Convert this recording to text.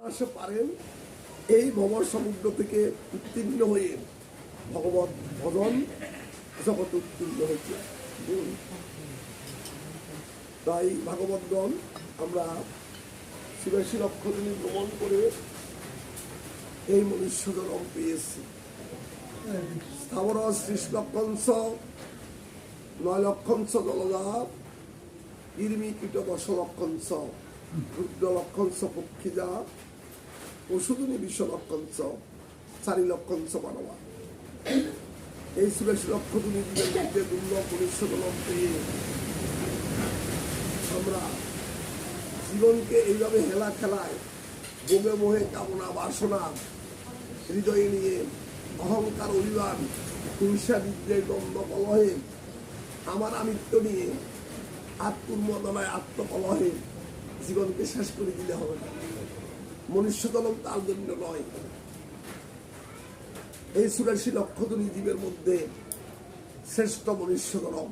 আসে পারেন এই ভব সমুদ্র থেকে উত্তীর্ণ হয়ে ভগবত ভজন জগৎ উত্তীর্ণ হয়েছে। তাই ভাগবতগণ আমরা শিবাশী নক্ষত্র ভ্রমণ করে এই মনুষ্য জন্ম পেয়েছি। স্থাবর শ্রীলক্ষংস 9 লক্ষংস জলদা ইর্মি কীট 10 লক্ষংস রুদ্র লক্ষংস পক্ষীজা ওষুধনী 20 লক্ষংস 4 লক্ষংস মানবা। এই শিবাশী নক্ষত্রের মধ্যে দুর্লভ মনুষ্য জন্ম পেয়ে আমরা জীবনকে এইভাবে হেলা খেলায় ভোগে মোহে কামনা বাসনা হৃদয়ে নিয়ে অহংকার অভিমান হিংসা বিদ্বেষ দ্বন্দ্ব কলহে আমার আমিত্ব নিয়ে আত্মোন্মদনায় আত্মকলহে জীবনকে শেষ করে দিলে হবে না। মনুষ্য জন্ম তার জন্য নয়। এই 84 লক্ষ জীবের মধ্যে শ্রেষ্ঠ মনুষ্য জন্ম।